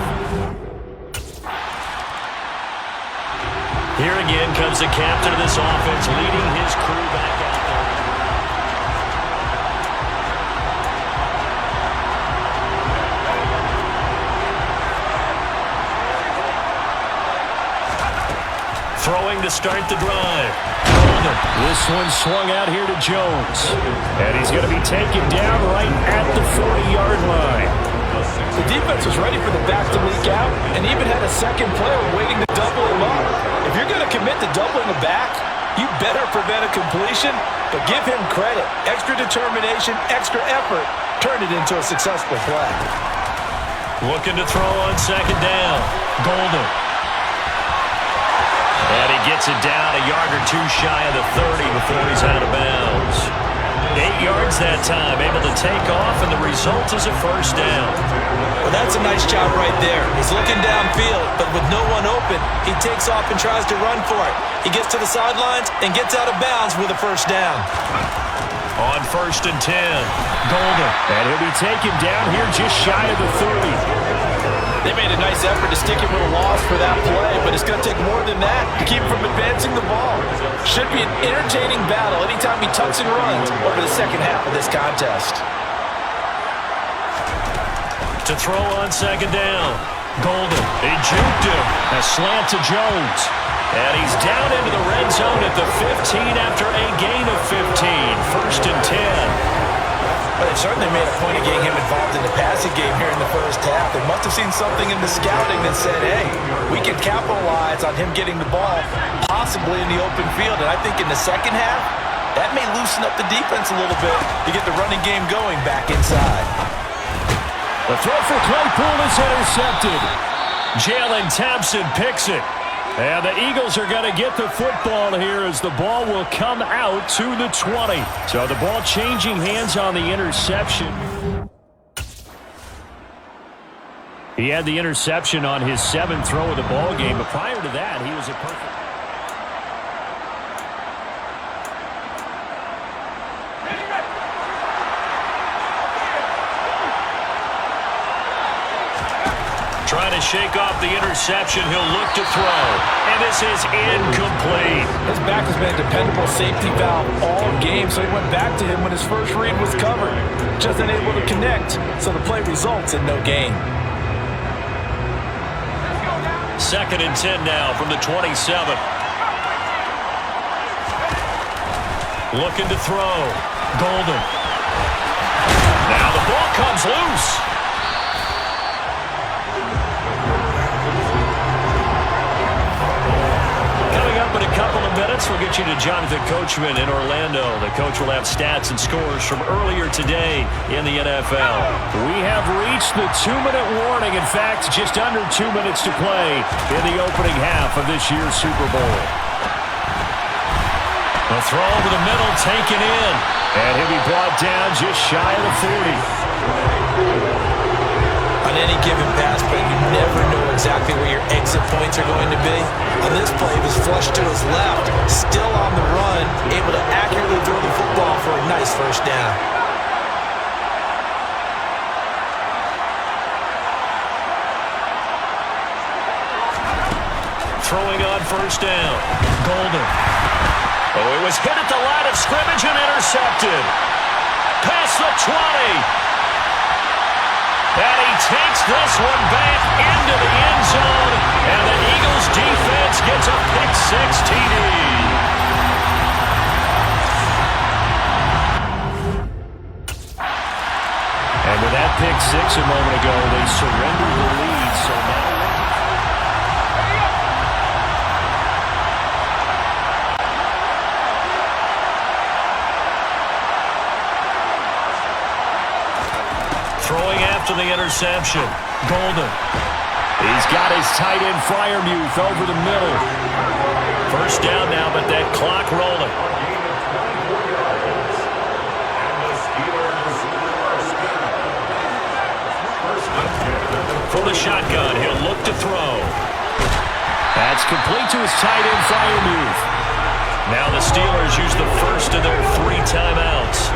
Here again comes the captain of this offense, leading his crew back out there. Throwing to start the drive. This one swung out here to Jones. And he's going to be taken down right at the 40-yard line. The defense was ready for the back to leak out and even had a second player waiting to double him up. If you're going to commit to doubling the back, you better prevent a completion But give him credit. Extra determination, extra effort turned it into a successful play. Looking to throw on second down. Golden. And he gets it down a yard or two shy of the 30 before he's out of bounds. 8 yards that time, able to take off, and the result is a first down. Well, that's a nice job right there. He's looking downfield, but with no one open, he takes off and tries to run for it. He gets to the sidelines and gets out of bounds with a first down. On 1st and 10, Golden. And he'll be taken down here just shy of the 30. They made a nice effort to stick him with a loss for that play, but it's going to take more than that to keep him from advancing the ball. Should be an entertaining battle anytime he tucks and runs over the second half of this contest. To throw on second down, Golden. He juked him. A slant to Jones. And he's down into the red zone at the 15 after a gain of 15. 1st and 10. But they certainly made a point of getting him involved in the passing game here in the first half. They must have seen something in the scouting that said, hey, we can capitalize on him getting the ball, possibly in the open field. And I think in the second half, that may loosen up the defense a little bit to get the running game going back inside. The throw for Claypool is intercepted. Jalen Thompson picks it. And the Eagles are going to get the football here as the ball will come out to the 20. So the ball changing hands on the interception. He had the interception on his 7th throw of the ball game, but prior to that, he was a perfect. Trying to shake off the interception. He'll look to throw. And this is incomplete. His back has been a dependable safety valve all game, so he went back to him when his first read was covered. Just unable to connect, so the play results in no gain. 2nd and 10 now from the 27. Looking to throw. Golden. Now the ball comes loose. In a couple of minutes, we'll get you to Jonathan Coachman in Orlando. The coach will have stats and scores from earlier today in the NFL. We have reached the 2-minute warning. In fact, just under 2 minutes to play in the opening half of this year's Super Bowl. A throw over the middle, taken in. And he'll be brought down just shy of the 40. On any given pass play, you never know exactly where your exit points are going to be. On this play, he was flushed to his left, still on the run, able to accurately throw the football for a nice first down. Throwing on first down. Golden. Oh, it was hit at the line of scrimmage and intercepted. Past the 20. And he takes this one back into the end zone. And the Eagles defense gets a pick-6 TD. And with that pick-6 a moment ago, they surrendered the lead. So now throwing after the interception. Golden. He's got his tight end Freiermuth over the middle. First down now, but that clock rolling. For the shotgun, he'll look to throw. That's complete to his tight end Freiermuth. Now the Steelers use the first of their 3 timeouts,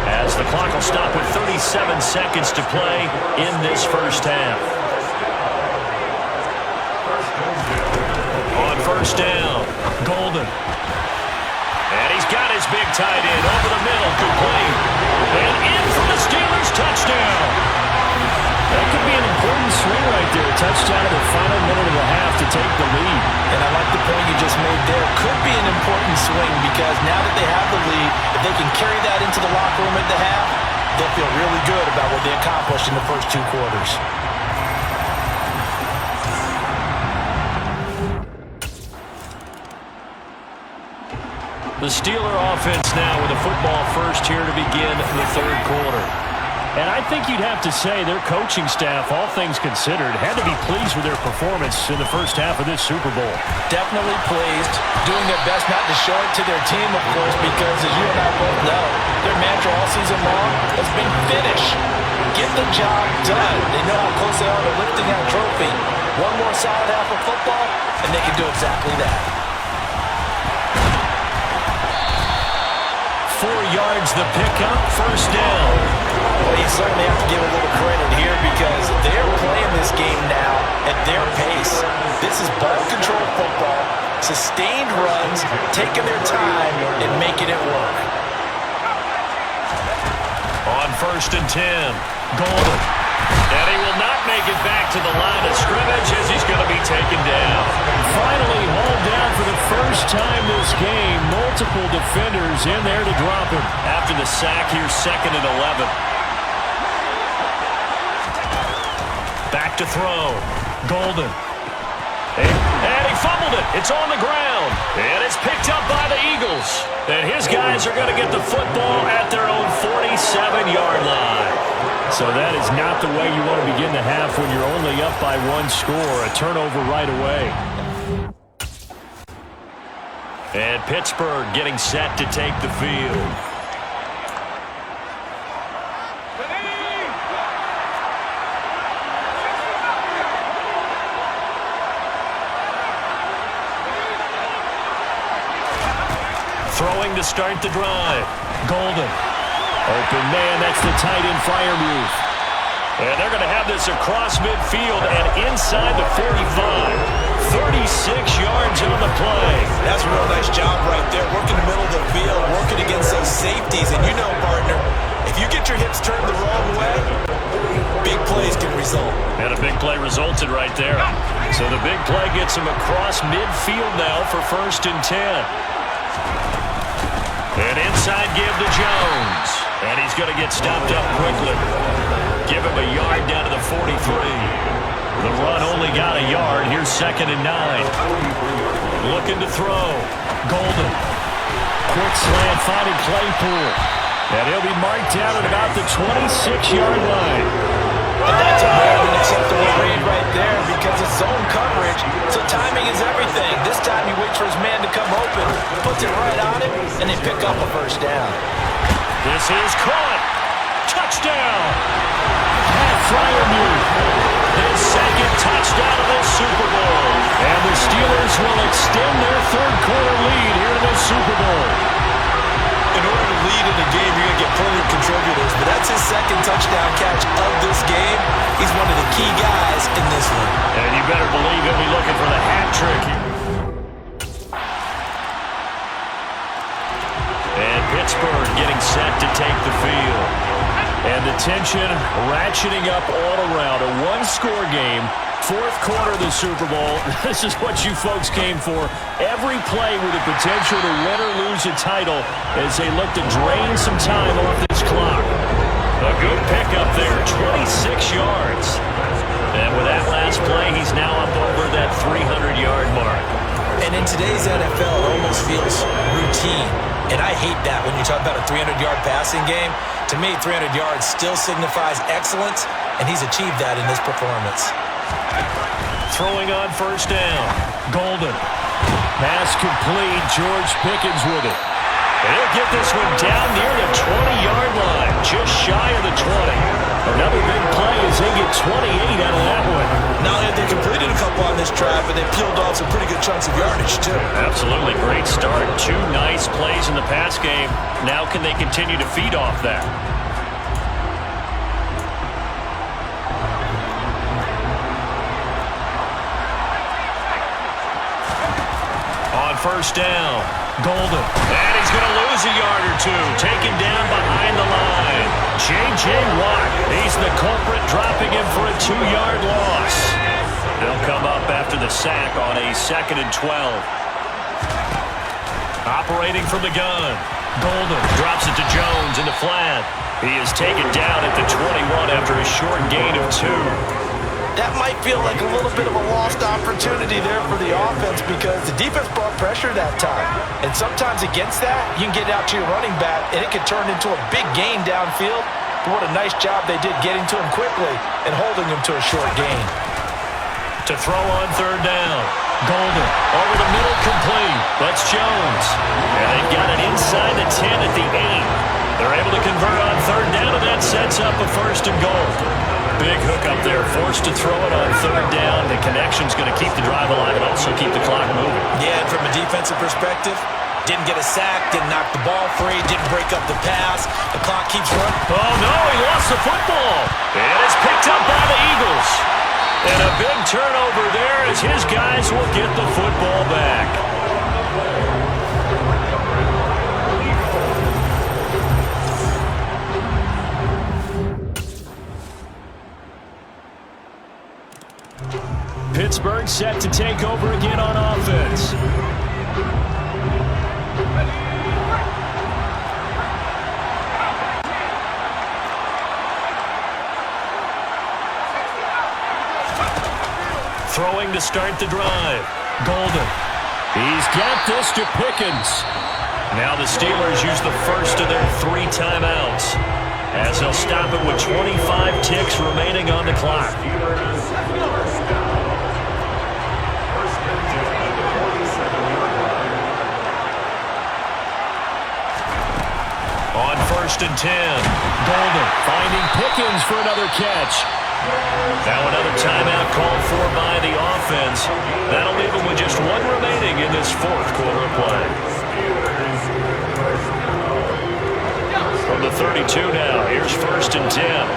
as the clock will stop with 37 seconds to play in this first half. On first down, Golden. And he's got his big tight end over the middle, complete. And in for the Steelers touchdown. That could be an important swing right there. Touchdown in the final minute of the half to take the lead. And I like the point you just made there. Could be an important swing because now that they have the lead, if they can carry that into the locker room at the half, they'll feel really good about what they accomplished in the first 2 quarters. The Steeler offense now with the football first here to begin the third quarter. And I think you'd have to say their coaching staff, all things considered, had to be pleased with their performance in the first half of this Super Bowl. Definitely pleased, doing their best not to show it to their team, of course, because as you and I both know, their mantra all season long has been finish. Get the job done. They know how close they are to lifting that trophy. One more solid half of football, and they can do exactly that. 4 yards the pickup, first down. Well, you certainly have to give a little credit here because they're playing this game now at their pace. This is ball control football, sustained runs, taking their time and making it work. On 1st and 10, Golden. And he will not make it back to the line of scrimmage as he's going to be taken down. Finally hauled down for the first time this game. Multiple defenders in there to drop him. After the sack, here's 2nd and 11. Back to throw. Golden. And he fumbled it. It's on the ground. And it's picked up by the Eagles. And his guys are going to get the football at their own 47-yard line. So that is not the way you want to begin the half when you're only up by 1 score. A turnover right away. And Pittsburgh getting set to take the field. Throwing to start the drive. Golden. Open man, that's the tight end fire move. And they're going to have this across midfield and inside the 45. 36 yards on the play. That's a real nice job right there. Working the middle of the field, working against those safeties. And you know, partner, if you get your hips turned the wrong way, big plays can result. And a big play resulted right there. So the big play gets him across midfield now for 1st and 10. And inside give to Jones. And he's going to get stopped up quickly. Give him a yard down to the 43. The run only got a yard. Here's 2nd and 9. Looking to throw. Golden. Quick slant finding Claypool. And he'll be marked down at about the 26-yard line. And that's a more than acceptable read right there because it's zone coverage, so timing is everything. This time he waits for his man to come open, puts it right on him, and they pick up a first down. This is caught. Touchdown. Pat Fryermuth. His 2nd touchdown of the Super Bowl. And the Steelers will extend their third-quarter lead here in the Super Bowl. In order to lead in a game, you're going to get plenty of contributors, but that's his 2nd touchdown catch of this game. He's one of the key guys in this one. And you better believe he'll be looking for the hat trick. And Pittsburgh getting set to take the field. And the tension ratcheting up all around. A 1-score game. 4th quarter of the Super Bowl. This is what you folks came for. Every play with the potential to win or lose a title as they look to drain some time off this clock. A good pickup there, 26 yards. And with that last play, he's now up over that 300-yard mark. And in today's NFL, it almost feels routine. And I hate that when you talk about a 300-yard passing game. To me, 300 yards still signifies excellence, and he's achieved that in this performance. Throwing on 1st down. Golden. Pass complete. George Pickens with it. And he'll get this one down near the 20-yard line, just shy of the 20. Another big play as they get 28 out of that one. Not only have they completed a couple on this drive, but they peeled off some pretty good chunks of yardage, too. Absolutely great start. 2 nice plays in the pass game. Now can they continue to feed off that? On 1st down, Golden. And he's going to lose a yard or 2. Taken down behind the line. J.J. Watt, he's the culprit, dropping him for a 2-yard loss. They'll come up after the sack on a 2nd and 12. Operating from the gun. Golden drops it to Jones in the flat. He is taken down at the 21 after a short gain of 2. that might feel like a little bit of a lost opportunity there for the offense because the defense brought pressure that time. And sometimes against that, you can get out to your running back, and it can turn into a big gain downfield. But what a nice job they did getting to him quickly and holding him to a short gain. To throw on third down. Golden over the middle, complete. That's Jones. And they've got it inside the 10 at the 8. They're able to convert on third down, and that sets up a 1st and goal. Big hook up there, forced to throw it on third down. The connection's going to keep the drive alive and also keep the clock moving. Yeah, and from a defensive perspective, didn't get a sack, didn't knock the ball free, didn't break up the pass. The clock keeps running. Oh, no, he lost the football. And it's picked up by the Eagles. And a big turnover there as his guys will get the football back. Pittsburgh set to take over again on offense. Throwing to start the drive. Golden. He's got this to Pickens. Now the Steelers use the first of their 3 timeouts as they'll stop it with 25 ticks remaining on the clock. On 1st and 10. Golden finding Pickens for another catch. Now another timeout called for by the offense. That'll leave them with just 1 remaining in this 4th quarter of play. From the 32 now, here's 1st and 10.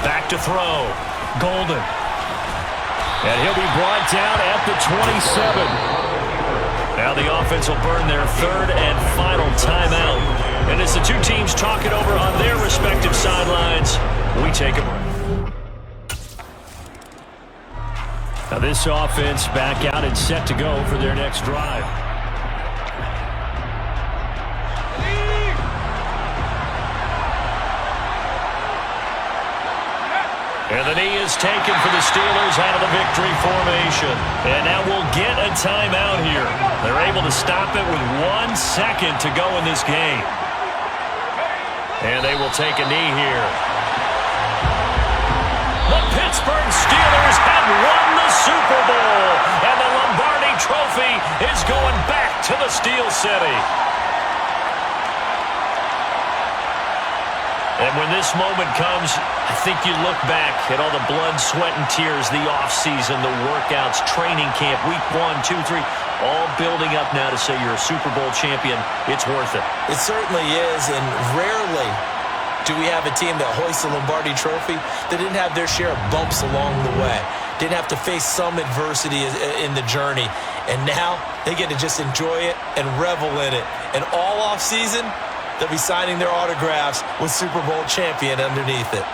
Back to throw. Golden. And he'll be brought down at the 27. Now the offense will burn their 3rd and final timeout. And as the 2 teams talk it over on their respective sidelines, we take a break. Now this offense back out and set to go for their next drive. And the knee is taken for the Steelers out of the victory formation. And now we'll get a timeout here. They're able to stop it with 1 second to go in this game. And they will take a knee here. The Pittsburgh Steelers have won the Super Bowl. And the Lombardi Trophy is going back to the Steel City. And when this moment comes, I think you look back at all the blood, sweat, and tears, the offseason, the workouts, training camp, week 1, 2, 3, all building up now to say you're a Super Bowl champion. It's worth it. It certainly is, and rarely do we have a team that hoists the Lombardi Trophy that didn't have their share of bumps along the way, didn't have to face some adversity in the journey, and now they get to just enjoy it and revel in it. And all offseason, they'll be signing their autographs with Super Bowl champion underneath it.